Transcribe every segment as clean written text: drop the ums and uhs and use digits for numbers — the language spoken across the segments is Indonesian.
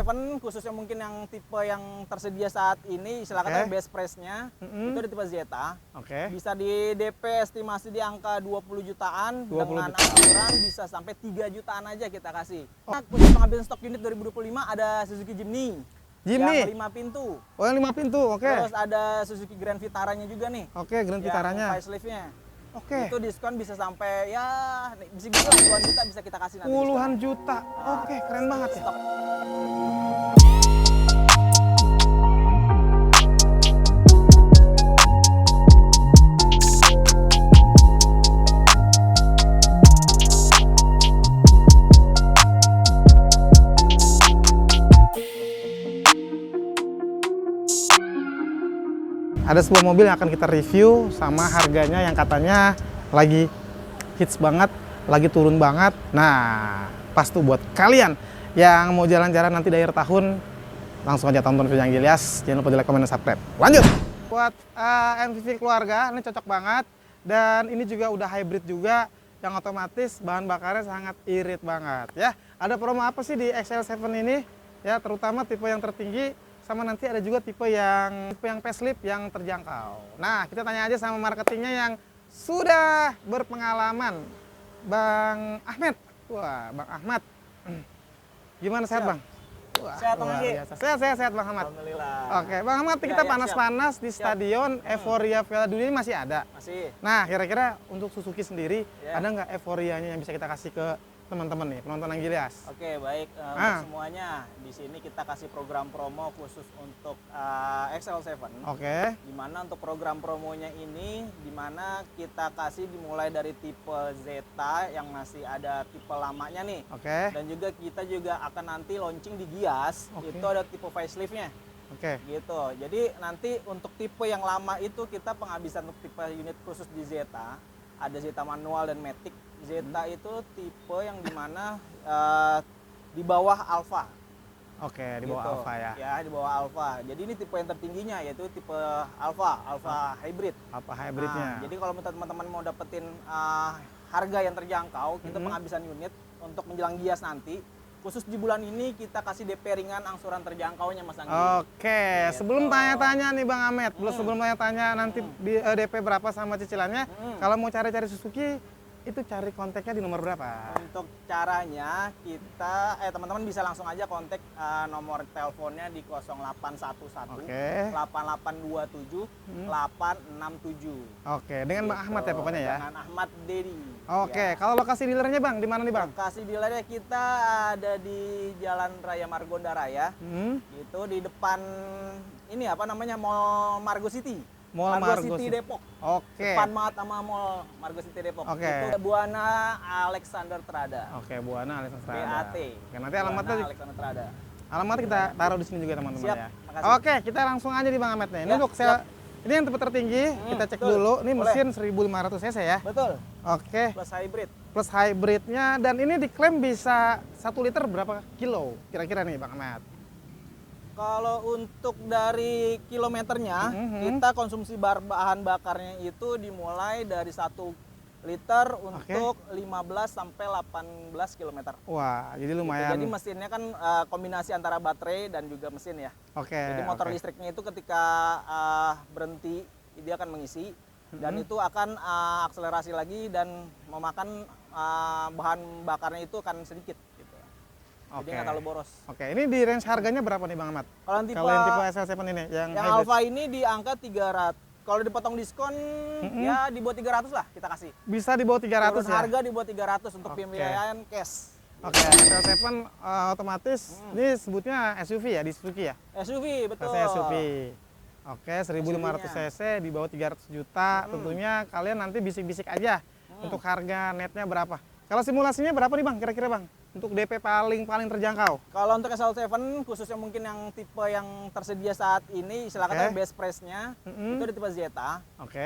XL7 khususnya mungkin yang tipe yang tersedia saat ini, silakan best price-nya itu di tipe Zeta. Bisa di DP estimasi di angka 20 jutaan, dengan angsuran bisa sampai 3 jutaan aja kita kasih. Khusus penghabisan stok unit 2025 ada Suzuki Jimny. Yang 5 pintu. Oh, yang 5 pintu, Terus ada Suzuki Grand Vitara-nya juga nih. Grand Vitara-nya. Facelift-nya. Itu diskon bisa sampai ya bisa bilang puluhan juta bisa kita kasih nanti. Puluhan juta. Keren banget ya. Ada sebuah mobil yang akan kita review sama harganya yang katanya lagi hits banget, lagi turun banget. Nah, pas tuh buat kalian yang mau jalan-jalan nanti di akhir tahun, langsung aja tonton video yang Gilyas. Jangan lupa di like, komen, dan subscribe. Lanjut! Buat MPV keluarga, ini cocok banget. Dan ini juga udah hybrid juga, yang otomatis bahan bakarnya sangat irit banget ya. Ada promo apa sih di XL7 ini? Ya, terutama tipe yang tertinggi, sama nanti ada juga tipe yang facelift yang terjangkau. Nah, kita tanya aja sama marketingnya yang sudah berpengalaman, Bang Ahmad. Wah, Bang Ahmad, gimana sehat Bang? Wah, sehat Bang Anggi. Sehat Bang Ahmad. Alhamdulillah. Oke, Bang Ahmad, kita panas-panas di stadion Euphoria Piala Dunia ini masih ada. Masih. Nah, kira-kira untuk Suzuki sendiri ada nggak euforianya yang bisa kita kasih ke teman-teman nih, penonton yang Gilyas? Oke, baik. Untuk semuanya, di sini kita kasih program promo khusus untuk XL7. Di mana untuk program promonya ini, di mana kita kasih dimulai dari tipe Zeta yang masih ada tipe lamanya nih. Dan juga kita juga akan nanti launching di Gias, itu ada tipe facelift-nya. Gitu. Jadi nanti untuk tipe yang lama itu kita penghabisan untuk tipe unit khusus di Zeta. Ada Zeta manual dan Matic. Zeta itu tipe yang dimana di bawah Alfa. Di bawah Alfa ya. Ya, di bawah Alfa. Jadi ini tipe yang tertingginya yaitu tipe Alfa Hybrid. Alfa hybridnya. Nah, jadi kalau teman-teman mau dapetin harga yang terjangkau, kita penghabisan unit untuk menjelang Gias nanti. Khusus di bulan ini kita kasih DP ringan, angsuran terjangkaunya Mas Anggi. Gitu. Sebelum tanya-tanya nih Bang Ahmad, sebelum tanya-tanya nanti DP berapa sama cicilannya, kalau mau cari-cari Suzuki, itu cari kontaknya di nomor berapa? Untuk caranya kita teman-teman bisa langsung aja kontak nomor teleponnya di 0811 8827 867. Dengan Bang Ahmad ya pokoknya ya. Dengan Ahmad Dedi. Kalau lokasi dealernya Bang, di mana nih Bang? Lokasi dealernya kita ada di Jalan Raya Margonda Raya. Itu di depan ini apa namanya Mall Margo City. Mall Margo City Depok. Depan banget sama Mall Margo City Depok. Itu Buana Alexander Trada. Buana Alexander Trada. BAT. Nanti alamatnya Alexander Trada. Alamatnya kita taruh di sini juga teman-teman ya. Makasih. Kita langsung aja di Bang Ahmad nih. Ini untuk ini yang tipe tertinggi, kita cek dulu. Ini mesin 1500 cc ya. Betul. Plus hybrid. Plus hybridnya, dan ini diklaim bisa 1 liter berapa kilo kira-kira nih Bang Ahmad? Kalau untuk dari kilometernya, kita konsumsi bahan bakarnya itu dimulai dari 1 liter untuk 15 sampai 18 km. Wah, jadi lumayan. Jadi mesinnya kan kombinasi antara baterai dan juga mesin ya. Jadi motor listriknya itu ketika berhenti, dia akan mengisi. Dan itu akan akselerasi lagi dan memakan bahan bakarnya itu akan sedikit. Jadi nggak terlalu boros. Ini di range harganya berapa nih Bang Ahmad? Kalau yang tipe XL7 ini yang Alfa ini di angka 300. Kalau dipotong diskon ya di bawah 300 lah kita kasih. Bisa di bawah 300 ya? Harga di bawah 300 untuk pembiayaan cash. XL7 otomatis ini sebutnya SUV ya di Suzuki ya? SUV, betul. SUV. 1500 cc di bawah 300 juta. Tentunya kalian nanti bisik-bisik aja untuk harga netnya berapa. Kalau simulasinya berapa nih Bang kira-kira Bang? Untuk DP paling terjangkau. Kalau untuk XL7 khususnya mungkin yang tipe yang tersedia saat ini, silakan best price-nya itu di tipe Zeta.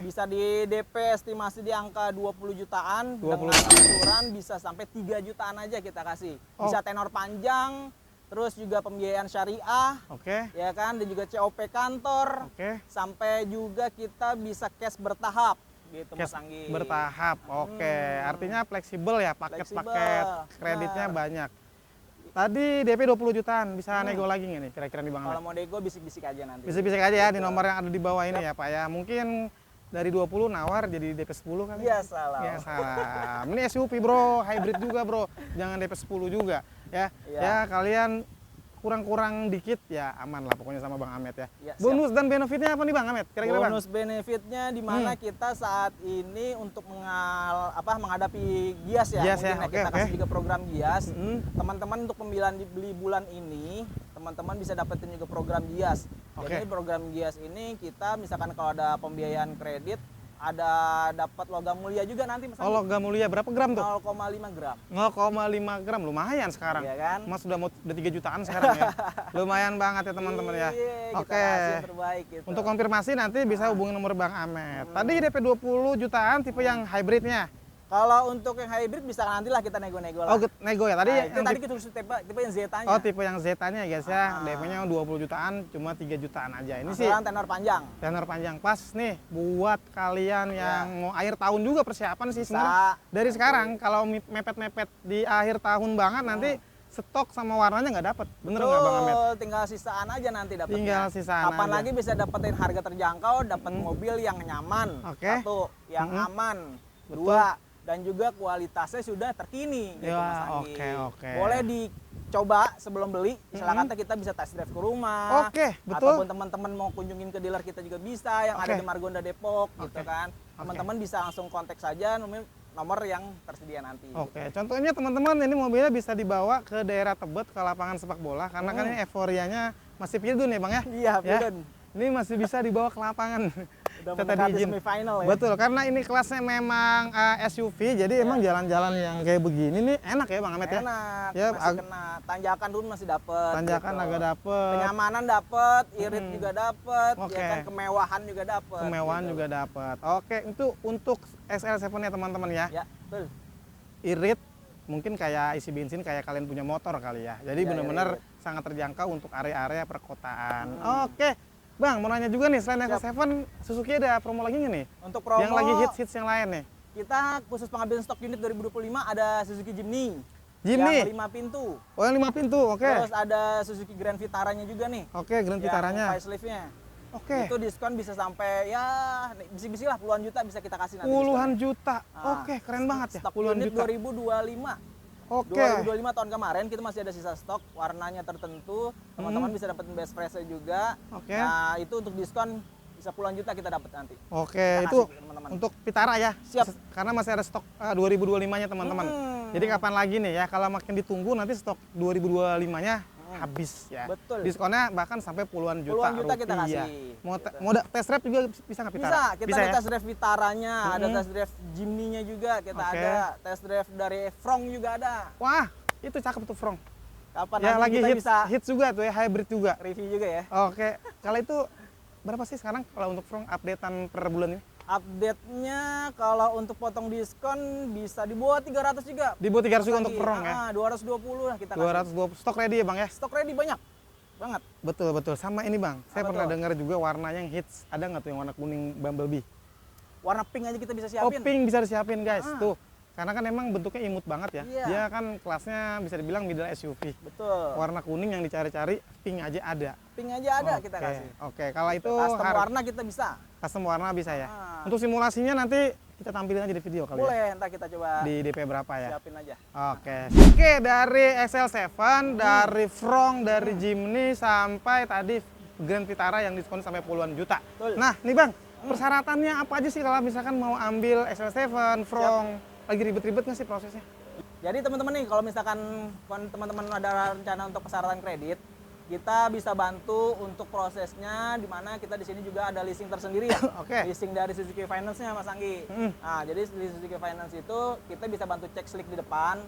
Bisa di DP estimasi di angka 20 jutaan, dengan angsuran bisa sampai 3 jutaan aja kita kasih. Bisa tenor panjang, terus juga pembiayaan syariah, ya kan, dan juga COP kantor, sampai juga kita bisa cash bertahap. Gitu, Mas Anggi. Bertahap, artinya fleksibel ya, paket-paket kreditnya banyak. Tadi DP 20 jutaan, bisa nego lagi nggak nih kira-kira nih Bang Ahmed? Kalau mau nego bisik-bisik aja nanti. Bisik-bisik aja ya di nomor yang ada di bawah ini ya Pak ya. Mungkin dari 20 nawar jadi DP 10 kan? Iya salah. Iya salah. Ini SUV bro, hybrid juga bro. Jangan DP 10 juga ya. Ya kalian kurang-kurang dikit ya aman lah pokoknya sama Bang Ahmed ya. Bonus dan benefitnya apa nih Bang Ahmed? Kira-kira Bang? Bonus benefitnya di mana kita saat ini untuk menghadapi Gias ya. Mungkin kita kasih juga program Gias. Teman-teman untuk pembelian beli bulan ini, teman-teman bisa dapetin juga program Gias. Jadi program Gias ini kita misalkan kalau ada pembiayaan kredit ada dapat logam mulia juga nanti Mas. Oh, logam mulia berapa gram tuh? 0,5 gram. 0,5 gram lumayan sekarang. Iya kan? Mas udah 3 jutaan sekarang ya. Lumayan banget ya teman-teman ya. Oke. Terbaik gitu. Untuk konfirmasi nanti bisa hubungi nomor Bang Ahmed. Tadi DP 20 jutaan tipe yang hybridnya. Kalau untuk yang hybrid bisa nantilah kita nego-nego lah. Oh, nego ya tadi. Tadi kita tipe yang Z-nya. Oh, tipe yang Z-nya guys ya. DP-nya 20 jutaan, cuma 3 jutaan aja. Ini sih tenor panjang. Tenor panjang pas nih buat kalian yang mau akhir tahun juga persiapan sih sebenarnya. Dari sekarang kalau mepet-mepet di akhir tahun banget nanti stok sama warnanya nggak dapet. Bener nggak Bang Ahmed? Tinggal sisaan aja nanti dapetnya. Tinggal sisaan Kapan aja. lagi bisa dapetin harga terjangkau, dapat mobil yang nyaman. Satu, yang aman. Dua, dan juga kualitasnya sudah terkini gitu Mas Anggi. Boleh dicoba sebelum beli. Misalkan kita bisa test drive ke rumah. Betul. Ataupun teman-teman mau kunjungin ke dealer kita juga bisa yang ada di Margonda Depok gitu kan. Teman-teman bisa langsung kontak saja nomor yang tersedia nanti. Contohnya teman-teman ini mobilnya bisa dibawa ke daerah Tebet ke lapangan sepak bola karena kan ini euforianya masih pidun ya Bang ya? Iya, pidun. Ini masih bisa dibawa ke lapangan. Udah mendekati semifinal ya. Betul, karena ini kelasnya memang SUV, jadi emang jalan-jalan yang kayak begini nih enak ya Bang Ahmed ya? Enak, ya, masih kena tanjakan dulu masih dapet. Tanjakan gitu. agak dapet. Kenyamanan dapet, irit juga dapet, ya kan kemewahan juga dapet. Kemewahan juga dapet. Itu untuk XL7 ya teman-teman ya? Ya, betul. Irit, mungkin kayak isi bensin kayak kalian punya motor kali ya. Jadi benar-benar sangat terjangkau untuk area-area perkotaan. Bang, mau nanya juga nih, selain XL7, Suzuki ada promo lagi nggak nih? Untuk promo, yang lagi hits yang lain nih? Kita khusus pengambilan stok unit 2025 ada Suzuki Jimny. Jimny? Yang 5 pintu. Oh, yang 5 pintu, Terus ada Suzuki Grand Vitara-nya juga nih. Grand Vitara-nya. Yang facelift-nya. Itu diskon bisa sampai ya bisik-bisik lah puluhan juta bisa kita kasih nanti. Puluhan juta? Keren banget ya. Stok puluhan unit juta. 2025. 2025 tahun kemarin kita masih ada sisa stok, warnanya tertentu, teman-teman bisa dapetin best price juga. Nah itu untuk diskon bisa puluhan juta kita dapat nanti. Itu untuk Vitara ya. Siap. Karena masih ada stok 2025-nya teman-teman. Jadi kapan lagi nih ya kalau makin ditunggu nanti stok 2025-nya habis ya. Betul. Diskonnya bahkan sampai puluhan juta rupiah. Kita kasih. Mau test drive juga bisa nggak Vitara? Bisa. Kita ada test drive Vitaranya, ada test drive Jimny-nya juga kita ada, test drive dari Frong juga ada. Wah, itu cakep tuh Frong. Kapan ya lagi kita bisa hits juga tuh ya, hybrid juga. Review juga ya. Kalau itu berapa sih sekarang kalau untuk Frong updatean per bulan ini? Update-nya kalau untuk potong diskon bisa di bawah 300 juga. Di bawah 300 juga untuk Frong ya? 220 lah kita 220. Stok ready ya Bang ya? Stok ready banyak banget. Betul. Sama ini Bang, saya pernah dengar juga warnanya yang hits. Ada nggak tuh yang warna kuning Bumblebee? Warna pink aja kita bisa siapin. Pink bisa disiapin guys, tuh. Karena kan emang bentuknya imut banget ya. Dia kan kelasnya bisa dibilang middle SUV. Betul. Warna kuning yang dicari-cari, pink aja ada. Pink aja ada kita kasih. Kalau itu custom warna kita bisa. Custom warna bisa ya. Untuk simulasinya nanti kita tampilin aja di video kali ya. Boleh, ntar kita coba di DP berapa ya. Siapin aja. Dari XL7, dari Frong, dari Jimny sampai tadi Grand Vitara yang diskon sampai puluhan juta. Betul. Nah, nih Bang, persyaratannya apa aja sih kalau misalkan mau ambil XL7, Frong? Lagi ribet-ribet nggak sih prosesnya? Jadi teman-teman nih, kalau misalkan teman-teman ada rencana untuk persyaratan kredit, kita bisa bantu untuk prosesnya, di mana kita di sini juga ada leasing tersendiri ya. Leasing dari Suzuki Finance-nya Mas Anggi. Nah, jadi di Suzuki Finance itu kita bisa bantu cek slick di depan,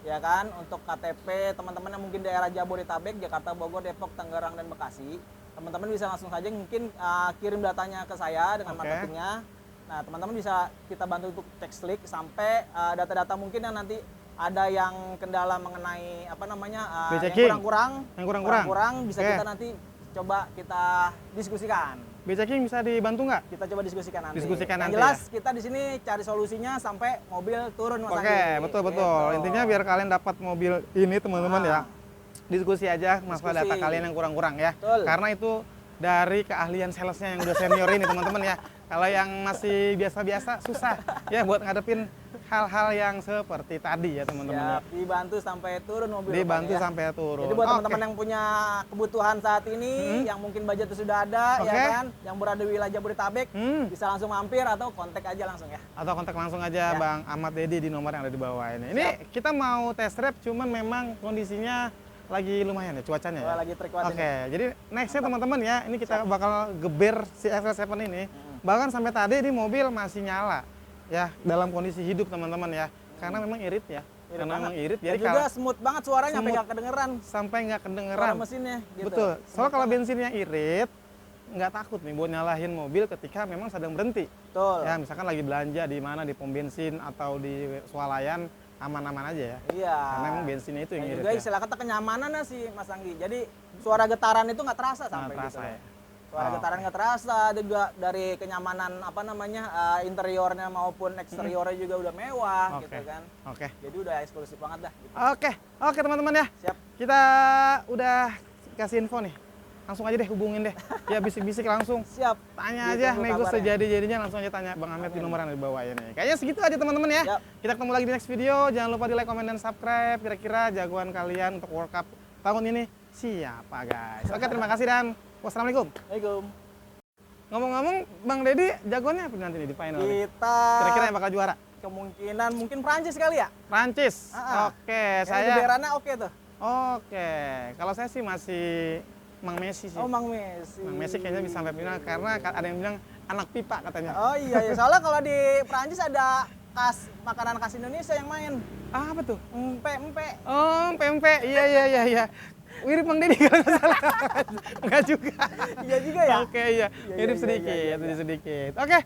ya kan, untuk KTP teman-teman yang mungkin daerah Jabodetabek, Jakarta, Bogor, Depok, Tangerang, dan Bekasi. Teman-teman bisa langsung saja mungkin kirim datanya ke saya dengan marketingnya. Nah, teman-teman bisa kita bantu untuk cek slick sampai data-data mungkin yang nanti ada yang kendala mengenai yang kurang bisa kita nanti coba kita diskusikan. B-checking bisa dibantu nggak? Kita coba diskusikan nanti. Yang jelas kita di sini cari solusinya sampai mobil turun Mas Anggi. Betul. Intinya biar kalian dapat mobil ini teman-teman ya. diskusi aja masalah data kalian yang kurang-kurang ya. Betul. Karena itu dari keahlian salesnya yang udah senior ini teman-teman ya. Kalau yang masih biasa-biasa susah ya buat ngadepin hal-hal yang seperti tadi ya teman-teman. Siap, dibantu sampai turun mobil. Dibantu ya. sampai turun. Jadi buat teman-teman yang punya kebutuhan saat ini, yang mungkin budgetnya sudah ada, ya kan, yang berada di wilayah Jabodetabek, bisa langsung mampir atau kontak aja langsung ya. Atau kontak langsung aja Bang Ahmad Dedi di nomor yang ada di bawah ini. Ini kita mau test drive, cuman memang kondisinya lagi lumayan ya cuacanya ya. Lagi terkuat. Oke, jadi nextnya teman-teman ya, ini kita bakal geber si XL7 ini. Bahkan sampai tadi ini mobil masih nyala ya dalam kondisi hidup teman-teman ya. Karena memang irit ya. Karena memang irit. Jadi juga smooth banget suaranya sampai nggak kedengeran. Sampai nggak kedengeran. Suara mesinnya. Gitu. Betul. Soalnya kalau bensinnya irit, nggak takut nih buat nyalahin mobil ketika memang sedang berhenti. Betul. Ya misalkan lagi belanja di mana di pom bensin atau di swalayan aman-aman aja ya. Iya. Karena memang bensinnya itu yang irit. Juga istilah kata kenyamanan sih Mas Anggi. Jadi suara getaran itu nggak terasa sampai terasa, gitu. ya. Suara getaran nggak terasa, juga dari kenyamanan interiornya maupun eksteriornya juga udah mewah gitu kan. Oke. Jadi udah eksklusif banget dah. Gitu. Oke teman-teman ya. Siap. Kita udah kasih info nih. Langsung aja deh hubungin deh. Ya bisik-bisik langsung. Siap. Tanya aja nego sejadi-jadinya langsung aja tanya Bang Ahmed di nomor yang ada di bawah ini. Kayaknya segitu aja teman-teman ya. Siap. Kita ketemu lagi di next video. Jangan lupa di like, comment, dan subscribe. Kira-kira jagoan kalian untuk World Cup tahun ini siapa guys? Oke terima kasih dan wassalamualaikum. Waalaikumsalam. Ngomong-ngomong, Bang Dedi jagoannya apa nanti nih di final? Kita Kira-kira yang bakal juara? kemungkinan mungkin Prancis kali ya? Prancis. Oke, saya. Liberana oke tuh. Oke, kalau saya sih masih Mang Messi sih. Oh, Mang Messi. Mang Messi kayaknya bisa sampai final karena ada yang bilang anak pipa katanya. Oh iya, soalnya kalau di Prancis ada makanan khas Indonesia yang main. Apa tuh? Empe. Oh, pempek. Iya. Mirip Mang Dedi kalau nggak salah. Enggak juga. Iya juga ya? Oke, iya. Mirip sedikit. Oke.